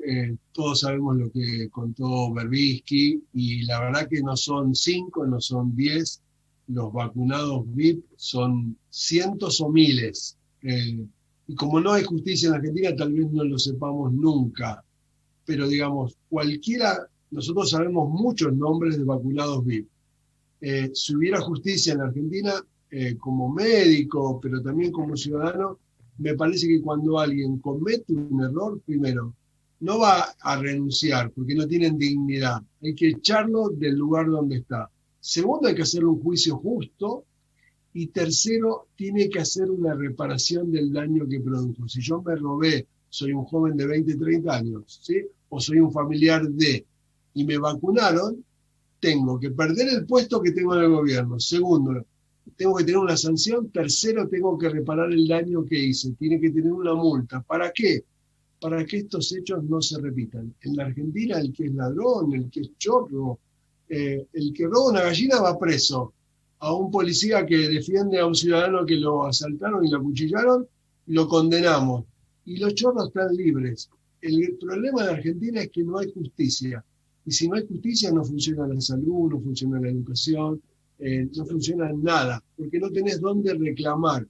todos sabemos lo que contó Berbisky, y la verdad que no son 5, no son 10, los vacunados VIP son cientos o miles. Y como no hay justicia en Argentina, tal vez no lo sepamos nunca, pero digamos, nosotros sabemos muchos nombres de vacunados VIP. Si hubiera justicia en Argentina, como médico, pero también como ciudadano, me parece que cuando alguien comete un error, primero, no va a renunciar porque no tienen dignidad. Hay que echarlo del lugar donde está. Segundo, hay que hacerle un juicio justo. Y tercero, tiene que hacer una reparación del daño que produjo. Si yo me robé, soy un joven de 20, 30 años, ¿sí? O soy un familiar y me vacunaron, tengo que perder el puesto que tengo en el gobierno. Segundo, tengo que tener una sanción. Tercero, tengo que reparar el daño que hice. Tiene que tener una multa. ¿Para qué? Para que estos hechos no se repitan. En la Argentina, el que es ladrón, el que es chorro, el que roba una gallina va preso. A un policía que defiende a un ciudadano que lo asaltaron y lo acuchillaron, lo condenamos. Y los chorros están libres. El problema de Argentina es que no hay justicia. Y si no hay justicia, no funciona la salud, no funciona la educación, no funciona nada, porque no tenés dónde reclamar.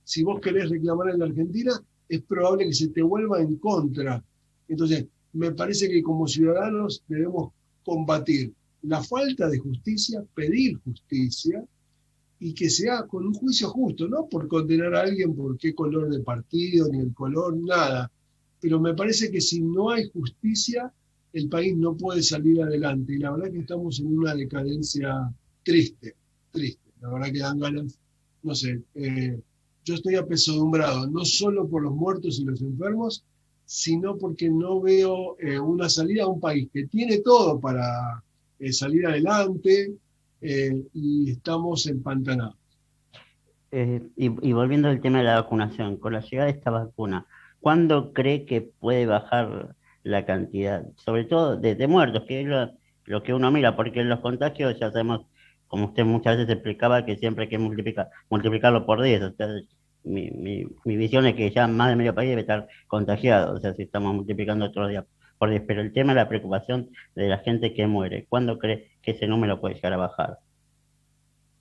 Si vos querés reclamar en la Argentina, es probable que se te vuelva en contra. Entonces, me parece que como ciudadanos debemos combatir la falta de justicia, pedir justicia, y que sea con un juicio justo, no por condenar a alguien por qué color de partido, ni el color, nada. Pero me parece que si no hay justicia, el país no puede salir adelante. Y la verdad que estamos en una decadencia triste. La verdad que dan ganas, no sé, yo estoy apesadumbrado, no solo por los muertos y los enfermos, sino porque no veo una salida a un país que tiene todo para salir adelante, y estamos empantanados. Y volviendo al tema de la vacunación, con la llegada de esta vacuna, ¿cuándo cree que puede bajar la cantidad, sobre todo de muertos, que es lo que uno mira? Porque los contagios ya sabemos, como usted muchas veces explicaba, que siempre hay que multiplicarlo por 10. O sea, mi visión es que ya más de medio país debe estar contagiado, o sea, si estamos multiplicando otros días por 10. Pero el tema de la preocupación de la gente que muere, ¿cuándo cree que ese número puede llegar a bajar?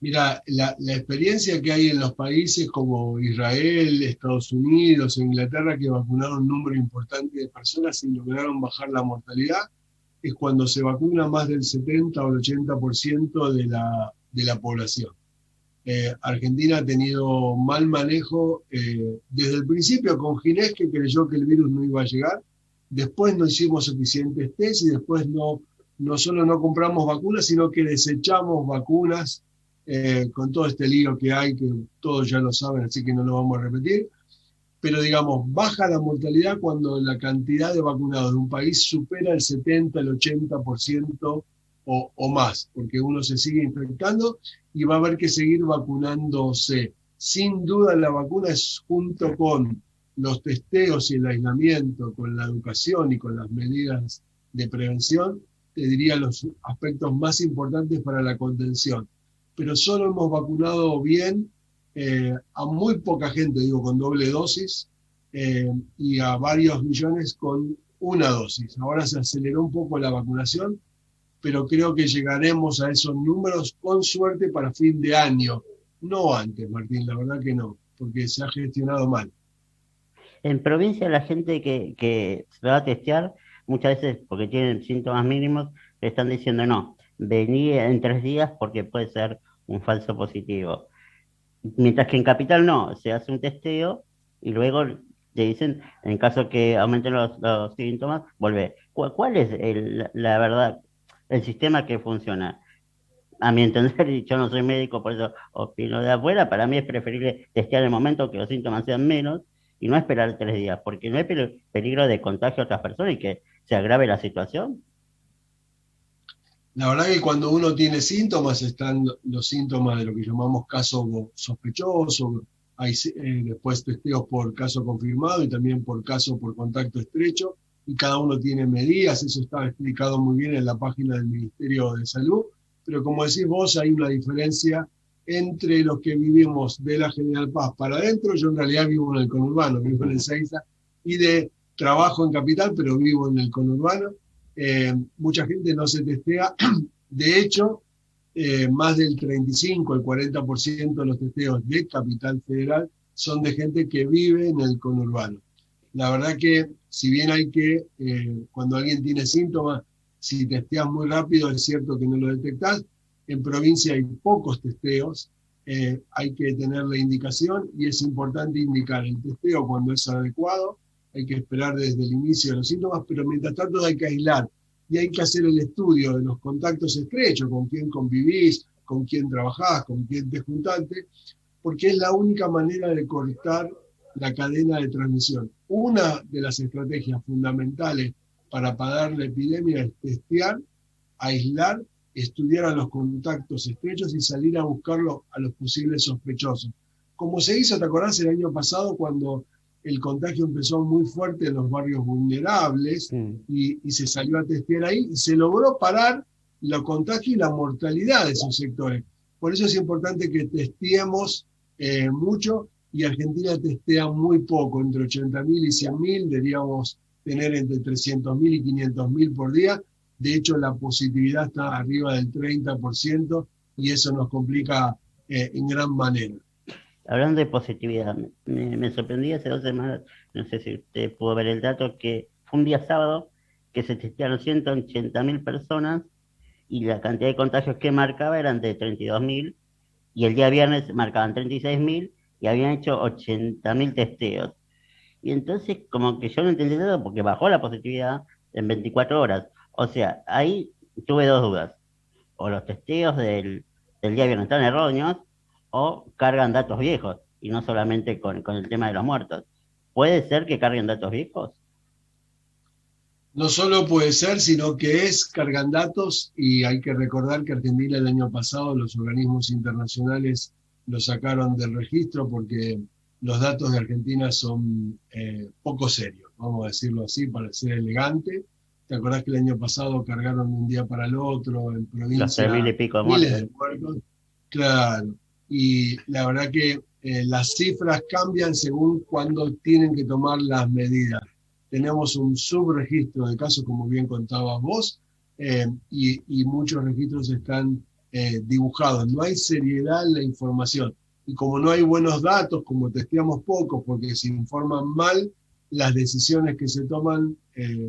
Mira, la experiencia que hay en los países como Israel, Estados Unidos, Inglaterra, que vacunaron un número importante de personas y lograron bajar la mortalidad, es cuando se vacuna más del 70 o el 80% de la población. Argentina ha tenido mal manejo desde el principio con Ginés, que creyó que el virus no iba a llegar. Después no hicimos suficientes test y después no solo no compramos vacunas, sino que desechamos vacunas con todo este lío que hay, que todos ya lo saben, así que no lo vamos a repetir. Pero digamos, baja la mortalidad cuando la cantidad de vacunados de un país supera el 70, el 80% o más, porque uno se sigue infectando y va a haber que seguir vacunándose. Sin duda la vacuna es, junto con los testeos y el aislamiento, con la educación y con las medidas de prevención, te diría los aspectos más importantes para la contención. Pero solo hemos vacunado bien a muy poca gente, digo, con doble dosis, y a varios millones con una dosis. Ahora se aceleró un poco la vacunación, pero creo que llegaremos a esos números con suerte para fin de año. No antes, Martín, la verdad que no, porque se ha gestionado mal. En provincia la gente que se va a testear, muchas veces porque tienen síntomas mínimos, le están diciendo no, vení en 3 días porque puede ser un falso positivo. Mientras que en Capital no, se hace un testeo y luego te dicen, en caso que aumenten los síntomas, volvé. ¿Cuál es la verdad, el sistema que funciona? A mi entender, y yo no soy médico, por eso opino de afuera, para mí es preferible testear en el momento que los síntomas sean menos y no esperar 3 días, porque no hay peligro de contagio a otras personas y que se agrave la situación. La verdad que cuando uno tiene síntomas, están los síntomas de lo que llamamos caso sospechoso, hay después testeos por caso confirmado y también por caso por contacto estrecho, y cada uno tiene medidas, eso está explicado muy bien en la página del Ministerio de Salud, pero como decís vos, hay una diferencia entre los que vivimos de la General Paz para adentro, yo en realidad vivo en el conurbano, vivo en Ezeiza, y de trabajo en Capital, pero vivo en el conurbano. Mucha gente no se testea. De hecho, más del 35, el 40% de los testeos de Capital Federal son de gente que vive en el conurbano. La verdad que, si bien hay que, cuando alguien tiene síntomas, si testeas muy rápido, es cierto que no lo detectás. En provincia hay pocos testeos, hay que tener la indicación y es importante indicar el testeo cuando es adecuado. Hay que esperar desde el inicio de los síntomas, pero mientras tanto hay que aislar y hay que hacer el estudio de los contactos estrechos, con quién convivís, con quién trabajás, con quién te juntaste, porque es la única manera de cortar la cadena de transmisión. Una de las estrategias fundamentales para parar la epidemia es testear, aislar, estudiar a los contactos estrechos y salir a buscarlo a los posibles sospechosos. Como se hizo, ¿te acordás el año pasado cuando el contagio empezó muy fuerte en los barrios vulnerables y se salió a testear ahí y se logró parar los contagios y la mortalidad de esos sectores? Por eso es importante que testeemos mucho, y Argentina testea muy poco, entre 80.000 y 100.000, deberíamos tener entre 300.000 y 500.000 por día. De hecho, la positividad está arriba del 30% y eso nos complica en gran manera. Hablando de positividad, me sorprendí hace 2 semanas, no sé si usted pudo ver el dato, que fue un día sábado que se testearon 180.000 personas y la cantidad de contagios que marcaba eran de 32.000 y el día viernes marcaban 36.000 y habían hecho 80.000 testeos. Y entonces como que yo no entendí todo porque bajó la positividad en 24 horas. O sea, ahí tuve dos dudas. O los testeos del día viernes están erróneos o cargan datos viejos y no solamente con el tema de los muertos. ¿Puede ser que carguen datos viejos? No solo puede ser, sino que cargan datos, y hay que recordar que Argentina el año pasado los organismos internacionales lo sacaron del registro porque los datos de Argentina son poco serios, vamos a decirlo así para ser elegante. ¿Te acordás que el año pasado cargaron de un día para el otro en provincia? Los 3.000 y pico de miles muertos. de muertos. Claro, y la verdad que las cifras cambian según cuando tienen que tomar las medidas. Tenemos un subregistro de casos, como bien contabas vos, y muchos registros están dibujados. No hay seriedad en la información. Y como no hay buenos datos, como testeamos poco, porque se informan mal, las decisiones que se toman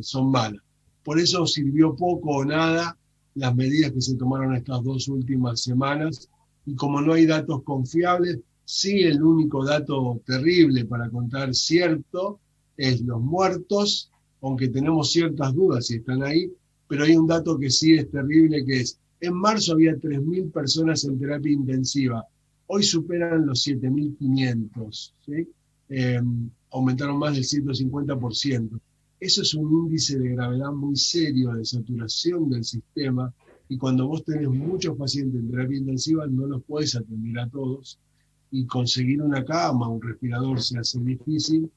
son malas. Por eso sirvió poco o nada las medidas que se tomaron estas 2 últimas semanas. Y como no hay datos confiables, sí, el único dato terrible para contar cierto es los muertos, aunque tenemos ciertas dudas si están ahí, pero hay un dato que sí es terrible, que es, en marzo había 3.000 personas en terapia intensiva, hoy superan los 7.500, ¿sí? Aumentaron más del 150%. Eso es un índice de gravedad muy serio de saturación del sistema, y cuando vos tenés muchos pacientes en terapia intensiva no los podés atender a todos, y conseguir una cama, un respirador se hace difícil.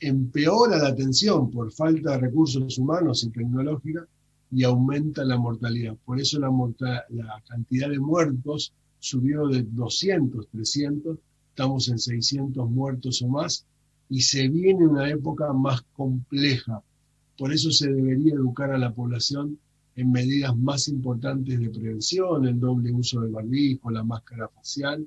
Empeora la atención por falta de recursos humanos y tecnológica y aumenta la mortalidad. Por eso la cantidad de muertos subió de 200, 300, estamos en 600 muertos o más, y se viene una época más compleja. Por eso se debería educar a la población en medidas más importantes de prevención, el doble uso del barbijo, la máscara facial,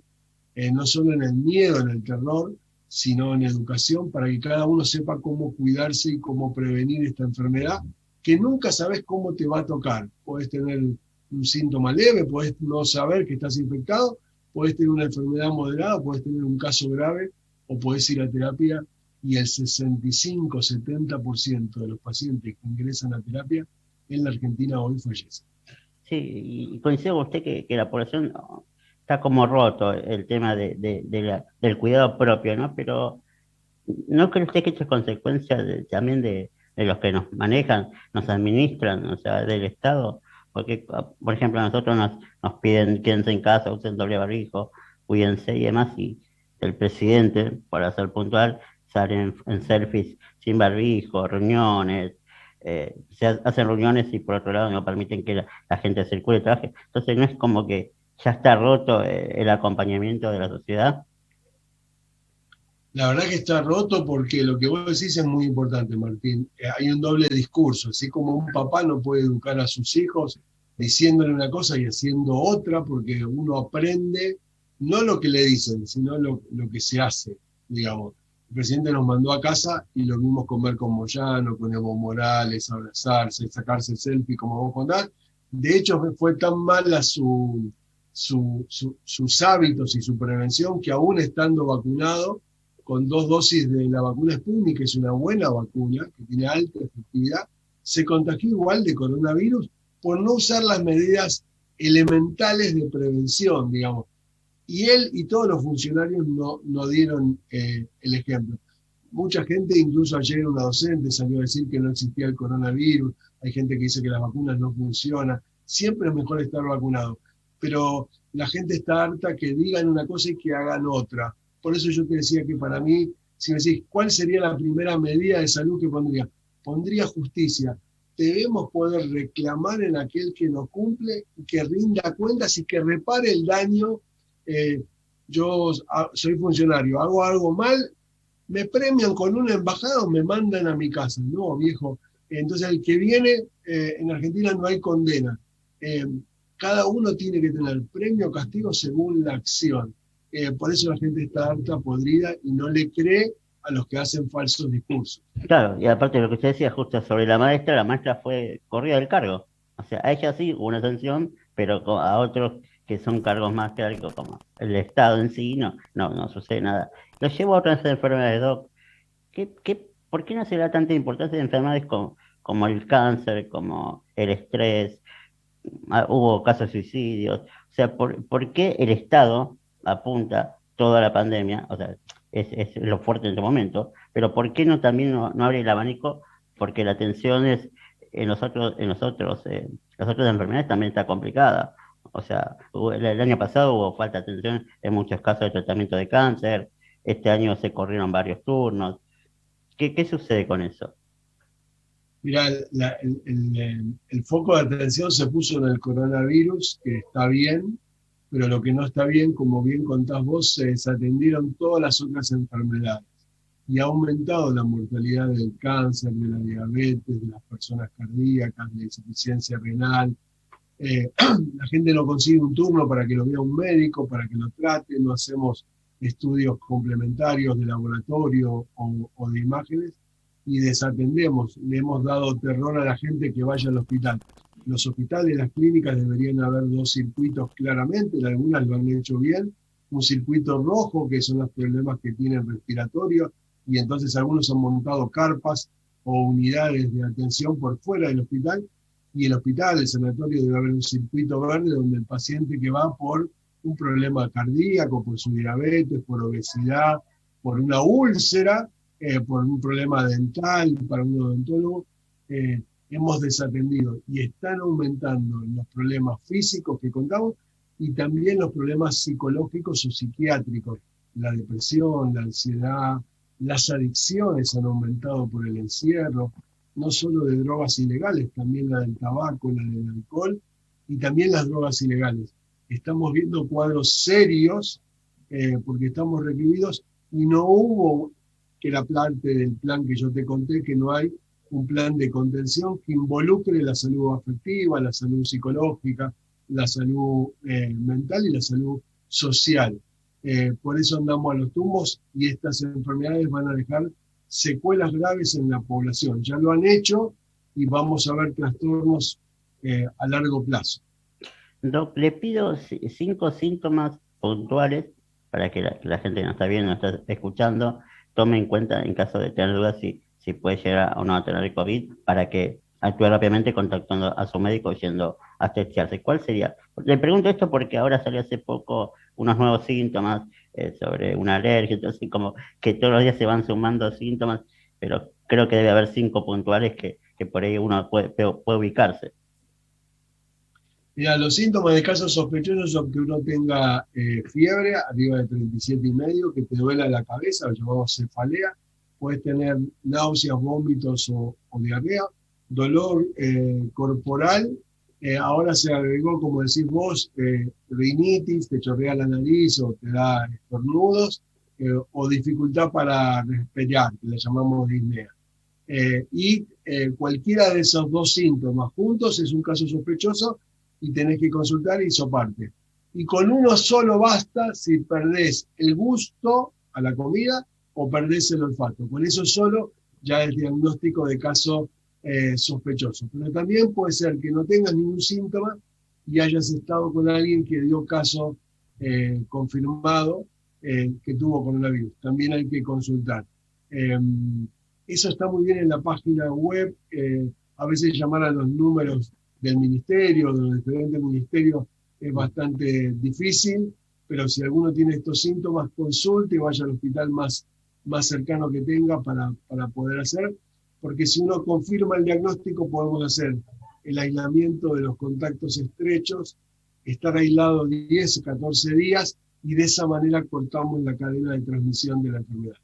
no solo en el miedo, en el terror, sino en educación, para que cada uno sepa cómo cuidarse y cómo prevenir esta enfermedad, que nunca sabes cómo te va a tocar. Podés tener un síntoma leve, podés no saber que estás infectado, podés tener una enfermedad moderada, podés tener un caso grave, o podés ir a terapia, y el 65-70% de los pacientes que ingresan a terapia en la Argentina hoy fallecen. Sí, y coincido con usted que la población está como roto el tema del cuidado propio, ¿no? Pero ¿no cree usted que esto es consecuencia también de los que nos manejan, nos administran, o sea, del Estado? Porque, por ejemplo, a nosotros nos piden quédense en casa, usen doble barbijo, cuídense y demás, y el presidente, para ser puntual, sale en selfies sin barbijo, reuniones, se hacen reuniones y por otro lado no permiten que la gente circule traje. Entonces no es como que ya está roto el acompañamiento de la sociedad. La verdad que está roto porque lo que vos decís es muy importante, Martín. Hay un doble discurso, así como un papá no puede educar a sus hijos diciéndole una cosa y haciendo otra, porque uno aprende no lo que le dicen, sino lo que se hace, digamos. El presidente nos mandó a casa y lo vimos comer con Moyano, con Evo Morales, abrazarse, sacarse selfie, como vos contás. De hecho, fue tan mala sus hábitos y su prevención que aún estando vacunado, con 2 dosis de la vacuna Sputnik, que es una buena vacuna, que tiene alta efectividad, se contagió igual de coronavirus por no usar las medidas elementales de prevención, digamos. Y él y todos los funcionarios no dieron el ejemplo. Mucha gente, incluso ayer una docente salió a decir que no existía el coronavirus, hay gente que dice que las vacunas no funcionan, siempre es mejor estar vacunado, pero la gente está harta que digan una cosa y que hagan otra. Por eso yo te decía que para mí, si me decís, ¿cuál sería la primera medida de salud que pondría? Pondría justicia. Debemos poder reclamar en aquel que no cumple, que rinda cuentas y que repare el daño. Yo soy funcionario, hago algo mal, me premian con una embajada o me mandan a mi casa. No, viejo. Entonces el que viene, en Argentina no hay condena. Cada uno tiene que tener premio o castigo según la acción. Por eso la gente está harta, podrida y no le cree a los que hacen falsos discursos. Claro, y aparte de lo que usted decía justo sobre la maestra fue corrida del cargo. O sea, a ella sí hubo una sanción, pero a otros que son cargos más clásicos como el Estado en sí, no sucede nada. Lo llevo a otras enfermedades, Doc. ¿Por qué no se da tanta importancia de enfermedades como el cáncer, como el estrés? Hubo casos de suicidios. O sea, ¿por qué el Estado apunta toda la pandemia? O sea, es lo fuerte en este momento, pero ¿por qué también no abre el abanico? Porque la atención en las otras enfermedades también está complicada. O sea, el año pasado hubo falta de atención en muchos casos de tratamiento de cáncer, este año se corrieron varios turnos. ¿Qué sucede con eso? Mirá, el foco de atención se puso en el coronavirus, que está bien, pero lo que no está bien, como bien contás vos, se desatendieron todas las otras enfermedades y ha aumentado la mortalidad del cáncer, de la diabetes, de las personas cardíacas, de insuficiencia renal. La gente no consigue un turno para que lo vea un médico, para que lo trate, no hacemos estudios complementarios de laboratorio o de imágenes y desatendemos. Le hemos dado terror a la gente que vaya al hospital. Los hospitales, las clínicas deberían haber 2 circuitos claramente, algunas lo han hecho bien, un circuito rojo, que son los problemas que tienen respiratorios, y entonces algunos han montado carpas o unidades de atención por fuera del hospital, y el hospital, el sanatorio, debe haber un circuito verde donde el paciente que va por un problema cardíaco, por su diabetes, por obesidad, por una úlcera, por un problema dental, para un odontólogo, hemos desatendido y están aumentando los problemas físicos que contamos y también los problemas psicológicos o psiquiátricos. La depresión, la ansiedad, las adicciones han aumentado por el encierro, no solo de drogas ilegales, también la del tabaco, la del alcohol y también las drogas ilegales. Estamos viendo cuadros serios porque estamos recluidos y no hubo, que era parte del plan que yo te conté, que no hay un plan de contención que involucre la salud afectiva, la salud psicológica, la salud mental y la salud social. Por eso andamos a los tumbos y estas enfermedades van a dejar secuelas graves en la población. Ya lo han hecho y vamos a ver trastornos a largo plazo. Doc, le pido 5 síntomas puntuales para que la gente que nos está viendo, nos está escuchando, tome en cuenta en caso de tener dudas si puede llegar o no a tener el COVID, para que actúe rápidamente contactando a su médico yendo a testearse. ¿Cuál sería? Le pregunto esto porque ahora salió hace poco unos nuevos síntomas sobre una alergia, entonces como que todos los días se van sumando síntomas, pero creo que debe haber 5 puntuales que por ahí uno puede ubicarse. Mira, los síntomas de casos sospechosos son que uno tenga fiebre arriba de 37,5, que te duela la cabeza, lo llamamos cefalea, puedes tener náuseas, vómitos o diarrea, dolor corporal, ahora se agregó, como decís vos, rinitis, te chorrea la nariz o te da estornudos, o dificultad para respirar, que le llamamos disnea. Y cualquiera de esos 2 síntomas juntos es un caso sospechoso y tenés que consultar y hisoparte. Y con uno solo basta si perdés el gusto a la comida o perdés el olfato. Con eso solo ya es diagnóstico de caso sospechoso. Pero también puede ser que no tengas ningún síntoma y hayas estado con alguien que dio caso confirmado que tuvo coronavirus. También hay que consultar. Eso está muy bien en la página web. A veces llamar a los números del ministerio, de los diferentes ministerios, es bastante difícil, pero si alguno tiene estos síntomas, consulte y vaya al hospital más cercano que tenga para poder hacer, porque si uno confirma el diagnóstico, podemos hacer el aislamiento de los contactos estrechos, estar aislado 10 o 14 días, y de esa manera cortamos la cadena de transmisión de la enfermedad.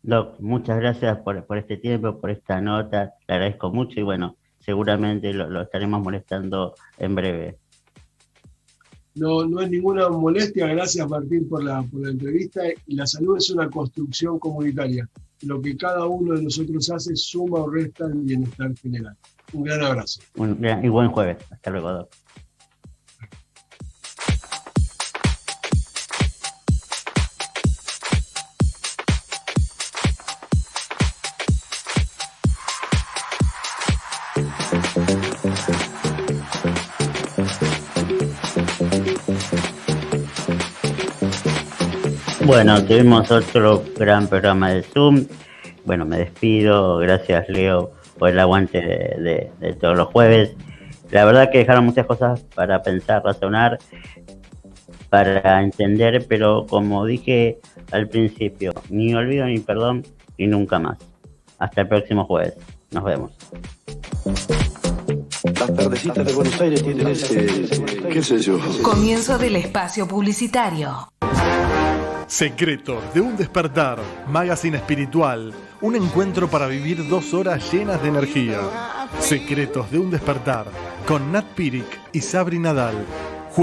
Doc, muchas gracias por este tiempo, por esta nota, le agradezco mucho y bueno, seguramente lo estaremos molestando en breve. No es ninguna molestia, gracias Martín por la entrevista, y la salud es una construcción comunitaria. Lo que cada uno de nosotros hace suma o resta el bienestar general. Un gran abrazo. Y buen jueves. Hasta luego, Doc. Bueno, tuvimos otro gran programa de Zoom. Bueno, me despido. Gracias, Leo, por el aguante de todos los jueves. La verdad que dejaron muchas cosas para pensar, razonar, para entender, pero como dije al principio, ni olvido ni perdón y nunca más. Hasta el próximo jueves. Nos vemos. Las tardecitas de Buenos Aires tienen qué sé yo. Comienzo del espacio publicitario. Secretos de un despertar, magazine espiritual, un encuentro para vivir 2 horas llenas de energía. Secretos de un despertar, con Nat Pirik y Sabri Nadal.